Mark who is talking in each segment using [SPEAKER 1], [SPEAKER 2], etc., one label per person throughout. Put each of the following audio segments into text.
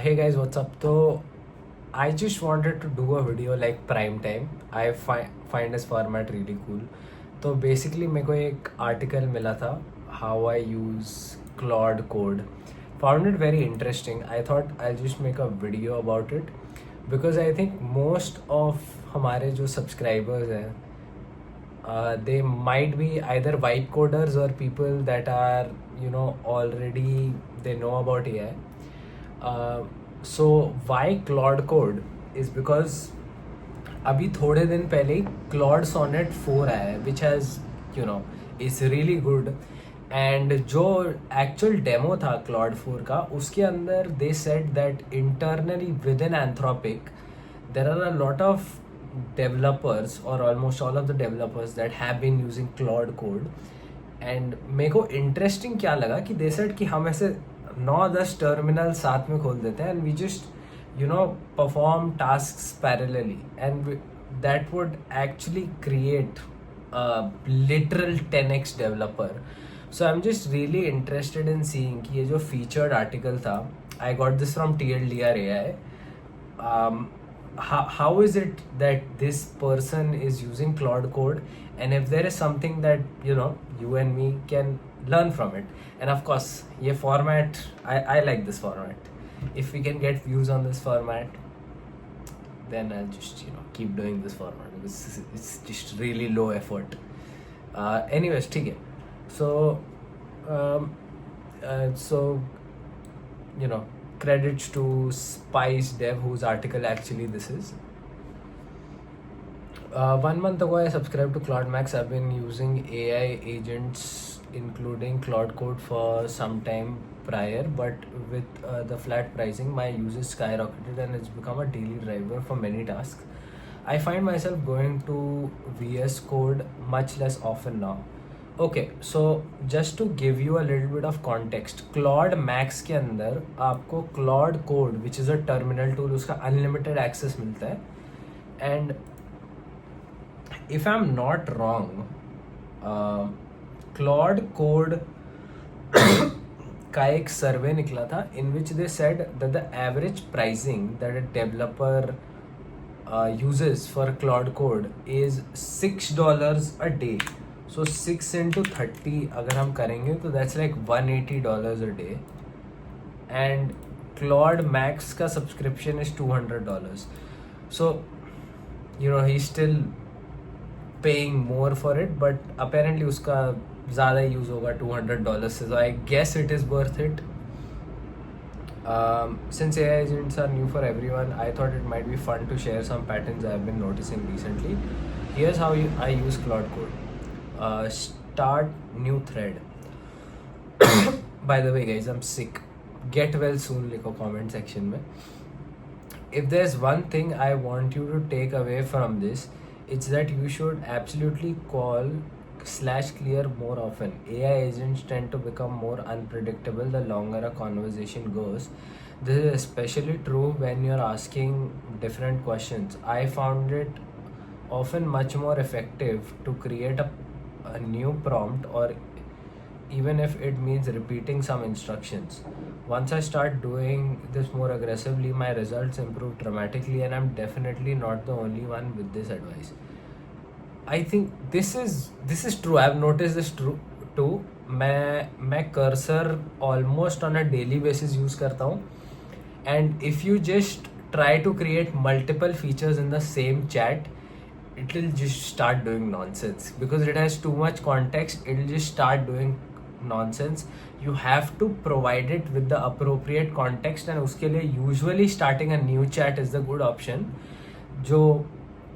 [SPEAKER 1] Hey guys, what's up? So I just wanted to do a video like prime time. I find this format really cool. तो basically मेरे को एक article मिला था how I use Claude Code. Found it very interesting. I thought I'll just make a video about it because I think most of हमारे जो subscribers हैं they might be either vibe coders or people that are already they know about AI. So why Claude Code is because अभी थोड़े दिन पहले ही Claude Sonnet 4 आया है which has is really good and जो actual demo था Claude 4 का उसके अंदर they said that internally within Anthropic there are a lot of developers or almost all of the developers that have been using Claude Code and मेरे को interesting क्या लगा कि they said कि हम ऐसे 9-10 टर्मिनल साथ में खोल देते हैं and we just perform tasks parallelly and that would actually create a literal 10x developer. So I'm just really interested in seeing कि ये जो featured article था I got this from TLDR AI. How is it that this person is using Claude Code and if there is something that you and me can learn from it, and of course ये format I like this format. If we can get views on this format then I'll just keep doing this format because it's just really low effort. Anyways ठीक है. So credits to Spice Dev whose article actually this is. 1 month ago I subscribed to Claude Max. I've been using AI agents including Claude Code for some time prior, but with the flat pricing my usage skyrocketed and it's become a daily driver for many tasks. I find myself going to VS Code much less often now. Okay, so just to give you a little bit of context, Claude Max के अंदर आपको Claude Code which is a terminal tool उसका unlimited access मिलता है and if I'm not wrong Claude Code का एक सर्वे निकला था in which they said that the average pricing that a developer uses for Claude Code is $6 a day. So 6 into 30 अगर हम करेंगे तो that's like $180 a day and Claude Max का subscription is $200. So he's still paying more for it but apparently उसका ज़्यादा use होगा $200 से, so I guess it is worth it. Since AI agents are new for everyone, I thought it might be fun to share some patterns I have been noticing recently. Here's how I use Claude Code. Start new thread. By the way guys, I'm sick. Get well soon लिखो comment section में. If there's one thing I want you to take away from this, it's that you should absolutely call /clear more often. AI agents tend to become more unpredictable the longer a conversation goes. This is especially true when you're asking different questions. I found it often much more effective to create a new prompt or even if it means repeating some instructions. Once I start doing this more aggressively, my results improve dramatically and I'm definitely not the only one with this advice. I think this is true. I've noticed this too. मैं cursor almost on a daily basis use करता हूँ and if you just try to create multiple features in the same chat, it will just start doing nonsense because it has too much context. It will just start doing nonsense. You have to provide it with the appropriate context and उसके लिए usually starting a new chat is the good option. जो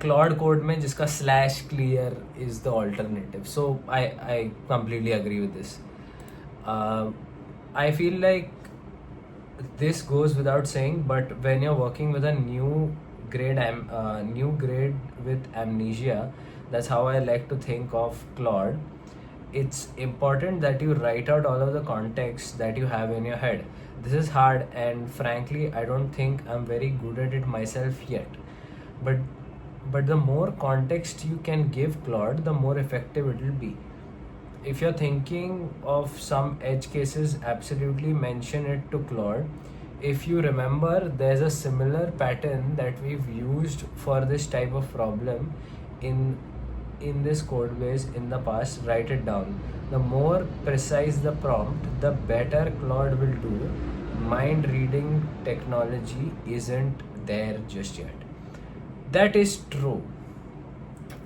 [SPEAKER 1] Claude Code में जिसका /clear is the alternative. So I completely agree with this. I feel like this goes without saying, but when you're working with a new grade with Amnesia, that's how I like to think of Claude. It's important that you write out all of the context that you have in your head. This is hard and frankly I don't think I'm very good at it myself yet, but the more context you can give Claude, the more effective it will be. If you're thinking of some edge cases, absolutely mention it to Claude. if you remember, there's a similar pattern that we've used for this type of problem in this code base in the past. Write it down. The more precise the prompt, the better Claude will do. Mind reading technology isn't there just yet. That is true.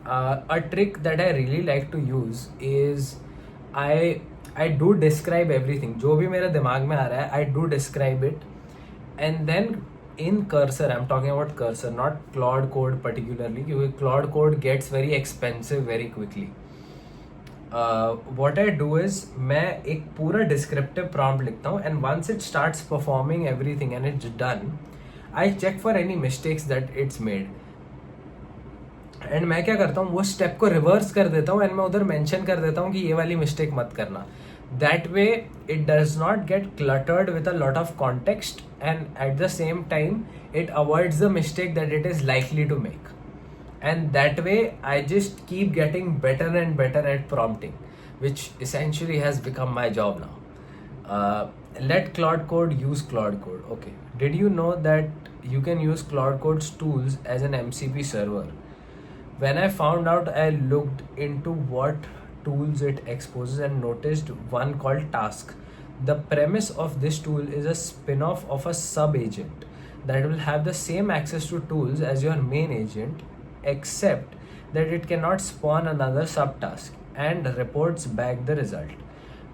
[SPEAKER 1] A trick that I really like to use is I I do describe everything. जो भी मेरे दिमाग में आ रहा है, I do describe it, and then in Cursor, I'm talking about Cursor, not Claude Code particularly, because Claude Code gets very expensive very quickly. What I do is मैं एक पूरा descriptive prompt लिखता हूँ, and once it starts performing everything and it's done, I check for any mistakes that it's made. And मैं क्या करता हूँ, वो स्टेप को रिवर्स कर देता हूँ एंड मैं उधर मेंशन कर देता हूँ कि ये वाली मिस्टेक मत करना. That way it does not gate cluttered with a lot of context, and at the same time it avoids the mistake that it is likely to make. And that way I just keep getting better and better at prompting, which essentially has become my job now. Let Claude Code use Claude Code. Okay, did you know that you can use Claude Code's tools as an MCP server? When I found out, I looked into what tools it exposes and noticed one called Task. The premise of this tool is a spin-off of a sub-agent that will have the same access to tools as your main agent, except that it cannot spawn another subtask and reports back the result.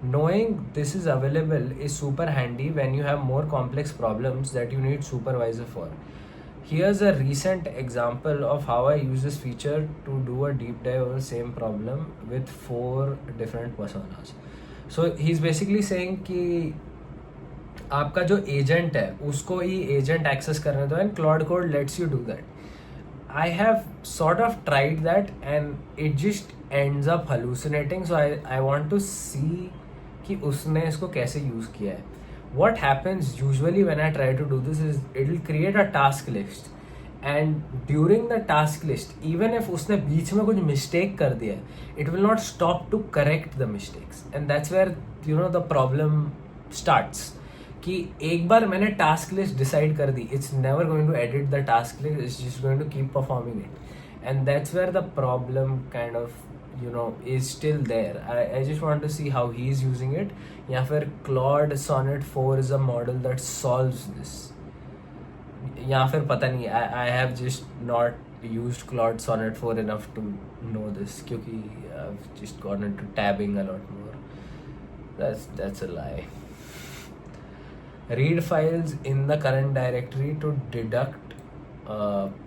[SPEAKER 1] Knowing this is available is super handy when you have more complex problems that you need supervisor for. Here's a recent example of how I use this feature to do a deep dive on the same problem with 4 different personas. So he's basically saying कि आपका जो agent है उसको ही agent access करने दो, and cloud code let's you do that. I have sort of tried that and it just ends up hallucinating, so I want to see कि उसने इसको कैसे यूज़ किया है. What happens usually when I try to do this is it will create a task list, and during the task list, even if उसने बीच में कुछ mistake कर दिया है, it will not stop to correct the mistakes, and that's where you know the problem starts. कि एक बार मैंने task list decide कर दी, it's never going to edit the task list, it's just going to keep performing it, and that's where the problem kind of you know is still there. I just want to see how he's using it. या फिर Claude Sonnet 4 is a model that solves this, या फिर पता नहीं. I have just not used Claude Sonnet 4 enough to know this, क्योंकि I've just gone into tabbing a lot more. That's a lie. Read files in the current directory to deduct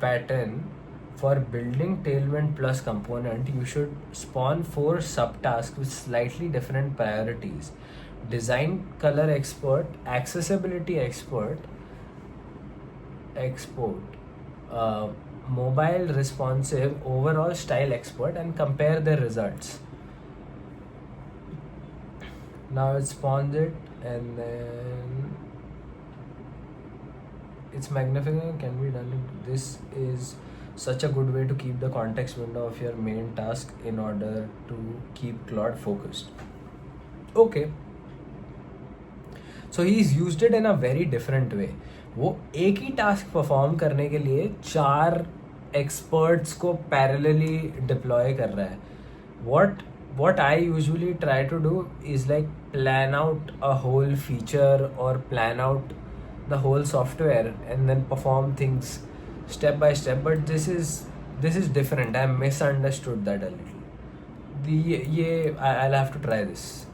[SPEAKER 1] pattern. For building Tailwind Plus component, you should spawn 4 subtasks with slightly different priorities. Design color export, accessibility export, mobile responsive, overall style export, and compare the results. Now it spawns it, and then it's magnificent, can be done. This is such a good way to keep the context window of your main task in order to keep Claude focused. Okay, so he's used it in a very different way. वो एक ही task perform करने के लिए 4 experts को parallelly deploy कर रहा है. what I usually try to do is like plan out a whole feature or plan out the whole software and then perform things step by step, but this is different. I misunderstood that a little. I'll have to try this.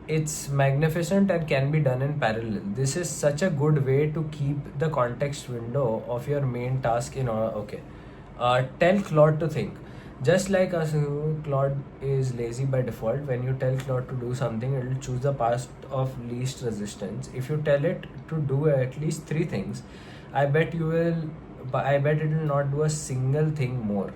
[SPEAKER 1] It's magnificent and can be done in parallel. This is such a good way to keep the context window of your main task in order. Okay, tell Claude to think. Just like us, Claude is lazy by default. When you tell Claude to do something, it will choose the path of least resistance. If you tell it to do at least 3 things, I bet it will not do a single thing more.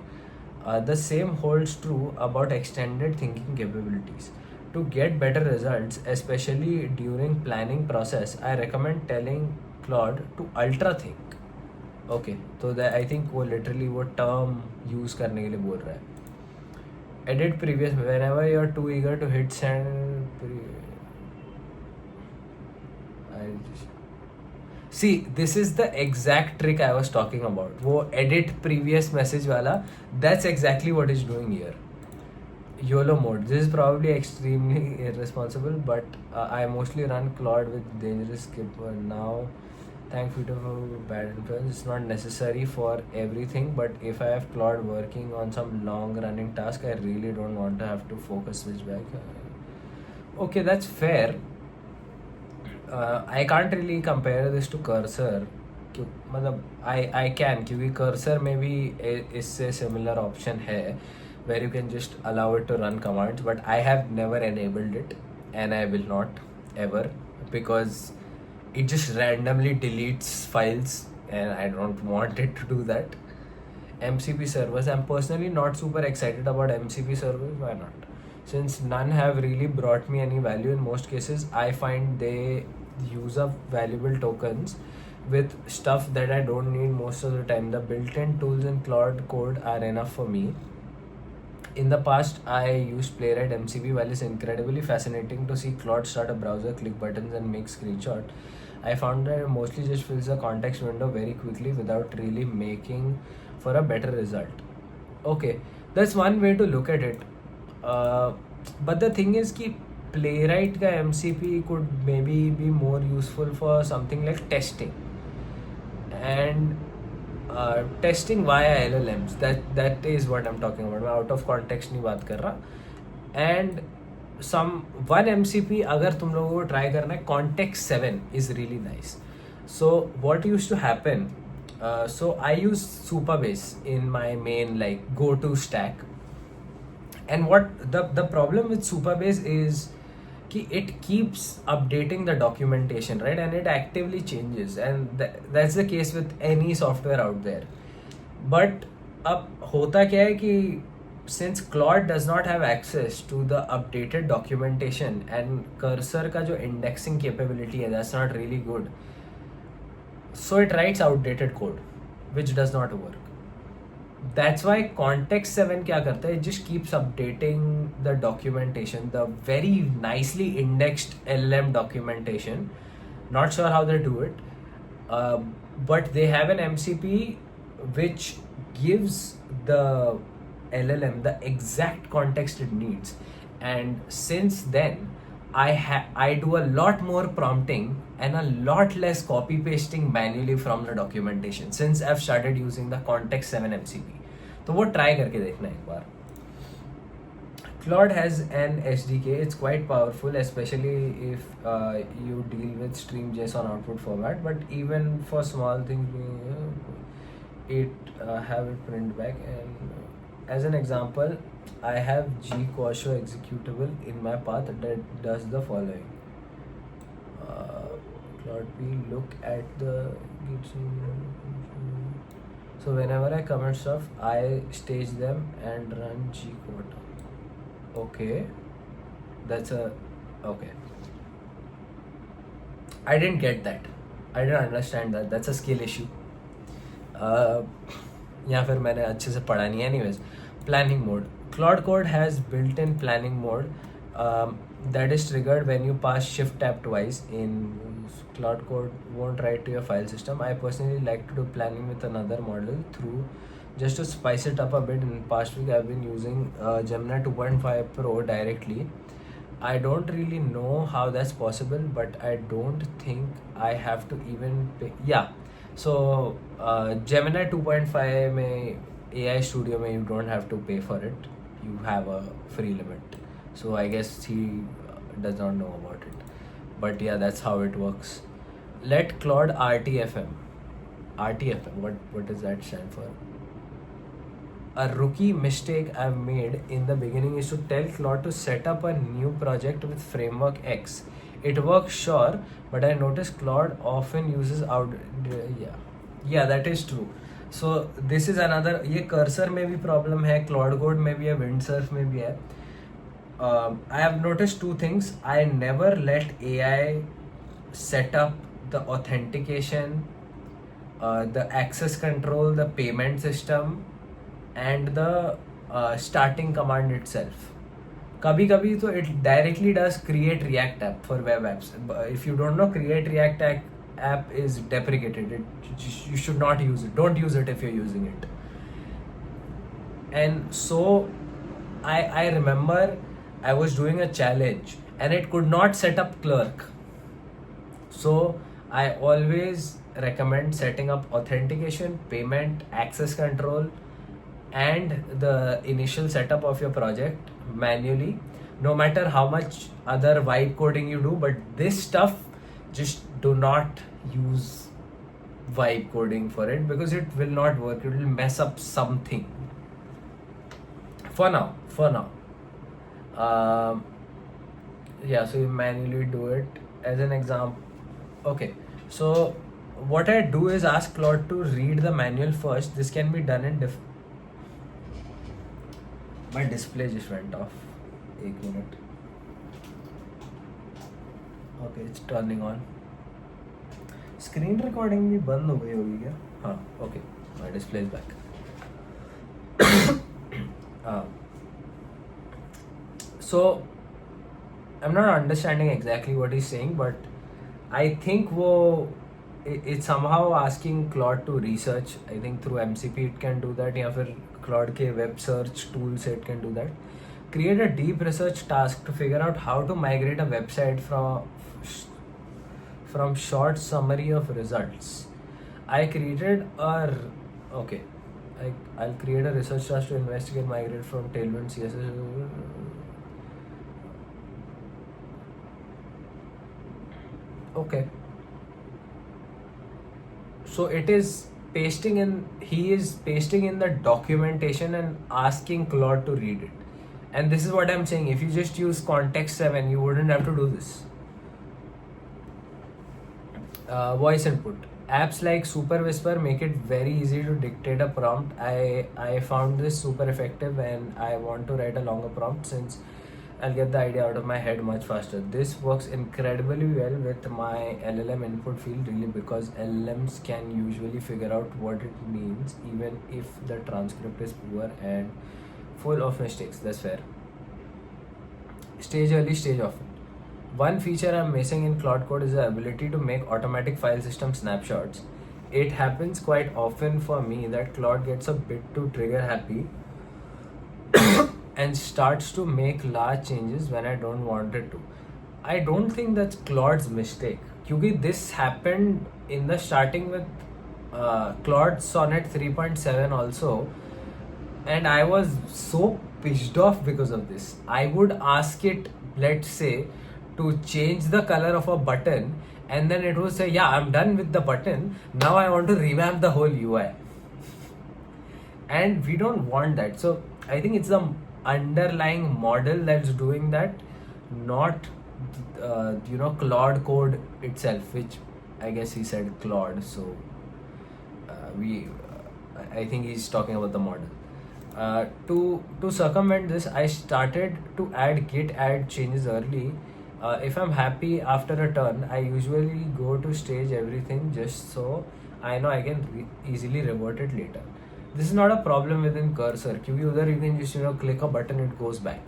[SPEAKER 1] The same holds true about extended thinking capabilities. To get better results, especially during planning process, I recommend telling Claude to ultra think. Okay, so I think वो literally वो term use करने के लिए बोल रहा है. Edit previous, whenever you are too eager to hit send. See, this is the exact trick I was talking about. वो edit previous message वाला, that's exactly what it's doing here. YOLO mode. This is probably extremely irresponsible, but I mostly run Claude with dangerous skipper now. Thank Twitter for bad influence. It's not necessary for everything, but if I have Claude working on some long running task, I really don't want to have to focus switch back. Okay, that's fair. I can't really compare this to Cursor. मतलब I can, क्योंकि Cursor में भी इससे similar option है where you can just allow it to run commands, but I have never enabled it and I will not ever, because it just randomly deletes files and I don't want it to do that. MCP servers, I'm personally not super excited about MCP servers. Why not? Since none have really brought me any value in most cases, I find they use up valuable tokens with stuff that I don't need most of the time. The built-in tools in Claude Code are enough for me. In the past, I used Playwright MCP. While it's incredibly fascinating to see Claude start a browser, click buttons and make screenshot, I found that it mostly just fills the context window very quickly without really making for a better result. Okay, that's one way to look at it. But the thing is कि Playwright का MCP could maybe be more useful for something like testing. And testing via LLMs, that is what I'm talking about. मैं out of context नहीं बात कर रहा. And one MCP अगर तुम लोगों को try करना है, Context 7 is really nice. So what used to happen, so I use Supabase in my main like go-to stack. And what the problem with Supabase is कि it keeps updating the documentation, right? And it actively changes, and that's the case with any software out there. But अब होता क्या है कि since Claude does not have access to the updated documentation and Cursor का जो indexing capability है, that's not really good. So it writes outdated code, which does not work. That's why Context 7 क्या करता है? It just keeps updating the documentation, the very nicely indexed LLM documentation. Not sure how they do it, but they have an MCP which gives the LLM the exact context it needs. And since then, I do a lot more prompting and a lot less copy pasting manually from the documentation since I've started using the Context 7 MCP. तो वो try करके देखना एक बार. Claude has an SDK. It's quite powerful, especially if you deal with stream.json output format. But even for small things, it have it print back. And as an example, I have gquasho executable in my path that does the following. Claude P, look at the git. So whenever I commit stuff, I stage them and run gquota. Okay, that's a okay. I didn't get that. I didn't understand that. That's a skill issue. या फिर मैंने अच्छे से पढ़ा नहीं. Anyways, planning mode. Claude Code has built-in planning mode that is triggered when you pass Shift tab twice. In Claude Code won't write to your file system. I personally like to do planning with another model through just to spice it up a bit. In past week, I've been using Gemini 2.5 Pro directly. I don't really know how that's possible, but I don't think I have to even pay. Yeah. So Gemini 2.5 में AI Studio में you don't have to pay for it. You have a free limit. So I guess he does not know about it. But yeah, that's how it works. Let Claude RTFM. RTFM, what does that stand for? A rookie mistake I've made in the beginning is to tell Claude to set up a new project with framework X. It works, sure, but I notice Claude often uses yeah, that is true. So this is another, ये Cursor में भी problem है, Claude Code में भी है, Windsurf में भी है. I have noticed two things. I never let AI set up the authentication, the access control, the payment system, and the starting command itself. कभी कभी तो it directly does create React app for web apps. If you don't know, create React app is deprecated. You should not use it. Don't use it if you're using it. And so I remember I was doing a challenge and it could not set up Clerk. So I always recommend setting up authentication, payment, access control, and the initial setup of your project manually. No matter how much other vibe coding you do, but this stuff, just do not use vibe coding for it because it will not work. It will mess up something. For now. Yeah, so you manually do it as an example. Okay, so what I do is ask Claude to read the manual first. This can be done in my display just went off. 1 minute. Okay, it's turning on. Screen recording भी बंद हो गई होगी क्या? हाँ, okay, my display is back. So I'm not understanding exactly what he's saying, but I think it's somehow asking Claude to research. I think through MCP it can do that, या फिर Claude के web search tool set can do that. Create a deep research task to figure out how to migrate a website from short summary of results. I'll create a research task to investigate migrate from Tailwind CSS. Okay. So he is pasting in the documentation and asking Claude to read it. And this is what I'm saying. If you just use context 7, you wouldn't have to do this. Voice input. Apps like Super Whisper make it very easy to dictate a prompt. I found this super effective and I want to write a longer prompt since I'll get the idea out of my head much faster. This works incredibly well with my LLM input field, really, because LLMs can usually figure out what it means even if the transcript is poor and full of mistakes. That's fair. Stage early, stage often. One feature I'm missing in Claude Code is the ability to make automatic file system snapshots. It happens quite often for me that Claude gets a bit too trigger happy and starts to make large changes when I don't want it to. I don't think that's Claude's mistake. Because this happened in the starting with Claude Sonnet 3.7 also, and I was so pissed off because of this. I would ask it, let's say, to change the color of a button, and then it would say, yeah, I'm done with the button, now I want to revamp the whole UI. And we don't want that. So I think it's the underlying model that's doing that, not Claude Code itself, which I guess he said Claude, so I think he's talking about the model. To circumvent this, I started to add git add changes early. If I'm happy after a turn, I usually go to stage everything just so I know I can easily revert it later. This is not a problem within Cursor, because you can just click a button, it goes back.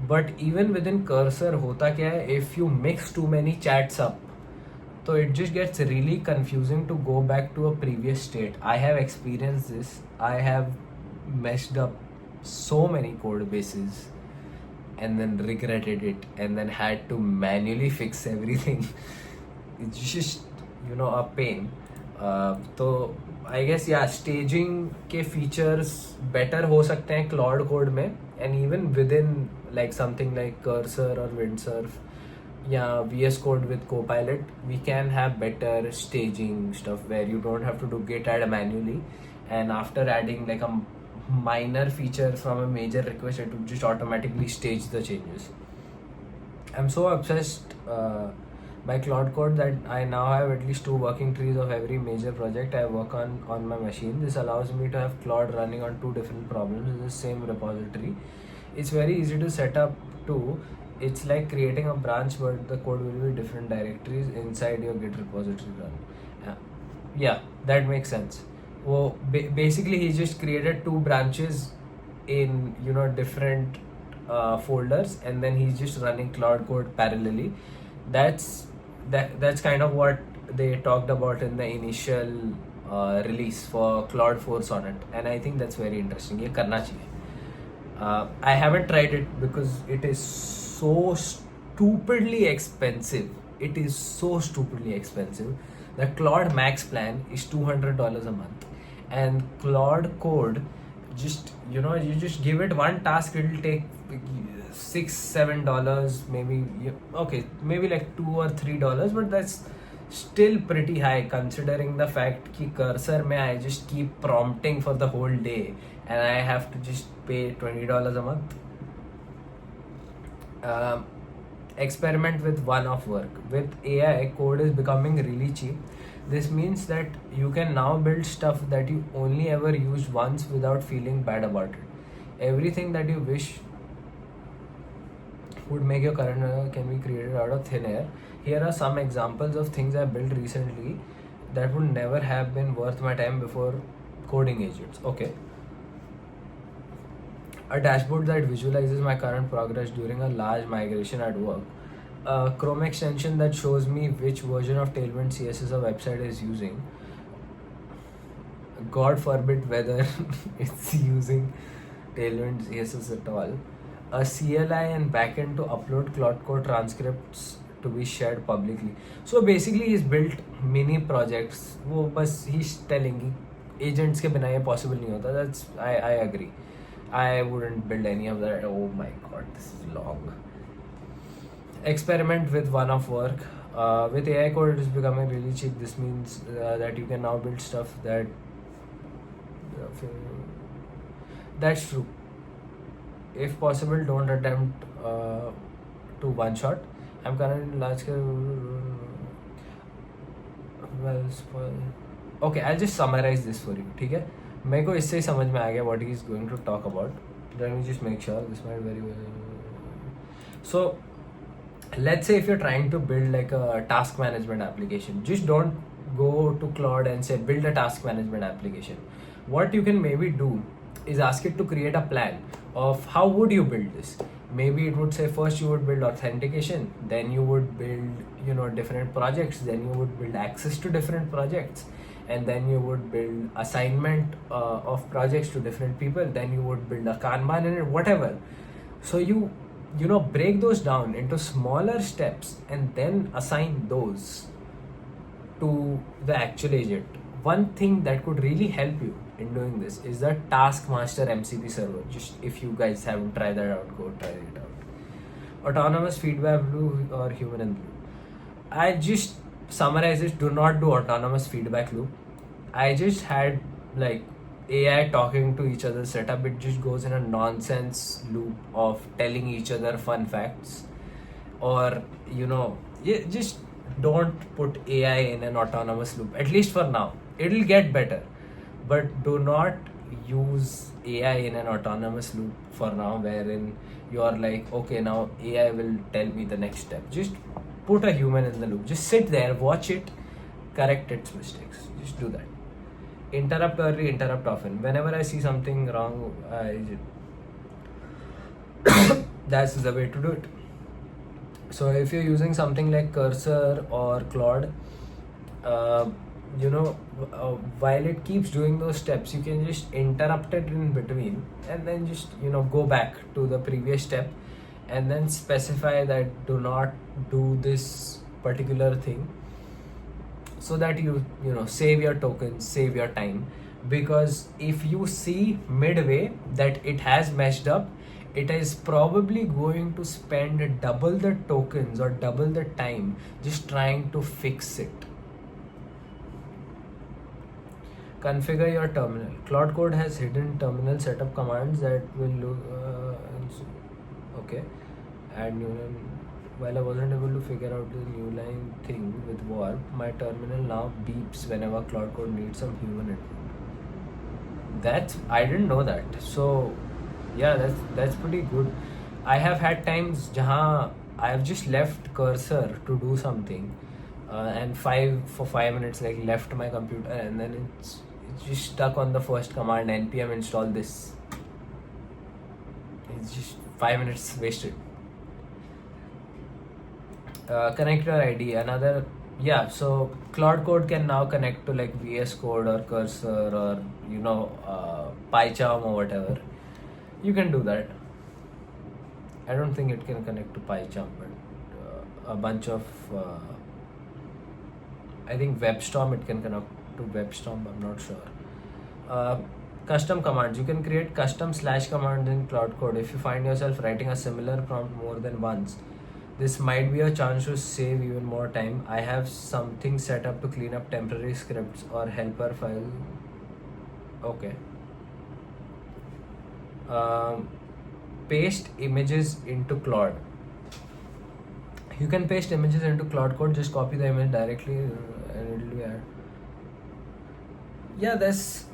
[SPEAKER 1] But even within Cursor, hota kya hai, if you mix too many chats up, so it just gets really confusing to go back to a previous state. I have experienced this. I have messed up so many code bases and then regretted it and then had to manually fix everything. It's just a pain. So I guess staging के features better हो सकते हैं Claude Code में, and even within like something like Cursor or Windsurf, VS Code with Copilot, we can have better staging stuff where you don't have to do git add manually, and after adding like a minor feature from a major request, it would just automatically stage the changes. I'm so obsessed by Claude Code that I now have at least 2 working trees of every major project I work on my machine. This allows me to have Claude running on 2 different problems in the same repository. It's very easy to set up too. It's like creating a branch, but the code will be different directories inside your Git repository run. Yeah, that makes sense. Well, basically he just created 2 branches in different folders, and then he's just running Claude Code parallelly. That's kind of what they talked about in the initial release for Claude 4 Sonnet, and I think that's very interesting. ये करना चाहिए. I haven't tried it because it is so stupidly expensive. It is so stupidly expensive. The Claude Max plan is $200 a month, and Claude Code, just you just give it one task, it'll take $6-7 maybe. Okay, maybe like $2 or $3, but that's still pretty high considering the fact कि cursor में I just keep prompting for the whole day and I have to just pay $20 a month. Experiment with one-off work. With AI, code is becoming really cheap. This means that you can now build stuff that you only ever used once without feeling bad about it. Everything that you wish would make your current can be created out of thin air. Here are some examples of things I built recently that would never have been worth my time before coding agents. Okay. A dashboard that visualizes my current progress during a large migration at work. A Chrome extension that shows me which version of Tailwind CSS a website is using. God forbid whether it's using Tailwind CSS at all. A CLI and backend to upload Claude Code transcripts to be shared publicly. So basically he's built mini projects. वो बस he's telling agents के बिना ये possible नहीं होता. That's I agree. I wouldn't build any of that. Oh my god, this is long. Experiment with one-off work. With AI code, it is becoming really cheap. This means that you can now build stuff that. That's true. If possible, don't attempt to one shot. I'm currently in large scale. Okay, I'll just summarize this for you. ठीक है? मेरे को इससे ही समझ में आ गया what he is going to talk about. Let me just make sure this might very well. So, let's say if you're trying to build like a task management application, just don't go to Claude and say build a task management application. What you can maybe do is ask it to create a plan of how would you build this. Maybe it would say first you would build authentication, then you would build different projects, then you would build access to different projects, and then you would build assignment of projects to different people, then you would build a Kanban in it, whatever. So you break those down into smaller steps and then assign those to the actual agent. One thing that could really help you in doing this is the Taskmaster MCP server. Just if you guys haven't tried that out, go try it out. Autonomous feedback loop or human in the loop. I just summarize it. Do not do autonomous feedback loop. I just had like AI talking to each other setup. It just goes in a nonsense loop of telling each other fun facts, or just don't put AI in an autonomous loop, at least for now. It'll get better, but do not use AI in an autonomous loop for now, wherein you're like, okay, now AI will tell me the next step. Just put a human in the loop. Just sit there, watch it, correct its mistakes. Just do that. Interrupt early, interrupt often. Whenever I see something wrong, that's the way to do it. So if you're using something like Cursor or Claude, while it keeps doing those steps, you can just interrupt it in between and then just go back to the previous step and then specify that do not do this particular thing, so that you save your tokens, save your time. Because if you see midway that it has messed up, it is probably going to spend double the tokens or double the time just trying to fix it. Configure your terminal. Claude Code has hidden terminal setup commands that will look okay. Add new line. While I wasn't able to figure out the new line thing with Warp, my terminal now beeps whenever Claude Code needs some human input. I didn't know that. So yeah, that's pretty good. I have had times jahan I have just left Cursor to do something, and 5 minutes like left my computer, and then it's just stuck on the first command, npm install this. It's just 5 minutes wasted. Connect your ID. Another Yeah, so Claude Code can now connect to like VS Code or Cursor or PyCharm or whatever. You can do that. I don't think it can connect to PyCharm, but a bunch of I think WebStorm, it can connect to WebStorm. I'm not sure. Uh, Custom commands. You can create custom slash commands in Cloud Code. If you find yourself writing a similar prompt more than once, this might be a chance to save even more time. I have something set up to clean up temporary scripts or helper file. Okay. Um, Paste images into Claude. You can paste images into Cloud Code. Just copy the image directly and it'll be added. Yeah, that's.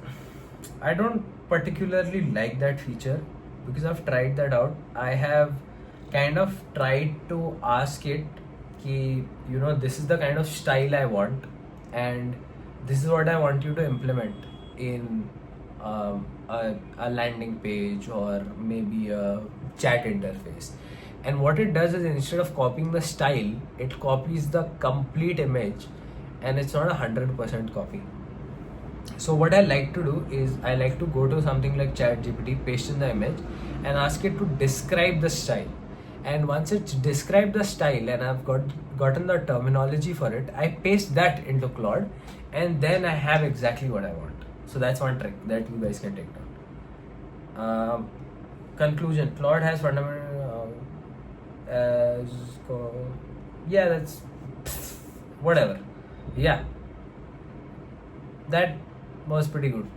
[SPEAKER 1] I don't particularly like that feature because I've tried that out. I have kind of tried to ask it, ki, this is the kind of style I want, and this is what I want you to implement in a landing page or maybe a chat interface. And what it does is instead of copying the style, it copies the complete image, and it's not 100% copy. So what I like to do is I like to go to something like ChatGPT, paste in the image, and ask it to describe the style. And once it's described the style and I've gotten the terminology for it, I paste that into Claude, and then I have exactly what I want. So that's one trick that you guys can take down. Conclusion: Claude has fundamental as yeah, that's whatever. Yeah, that was pretty good.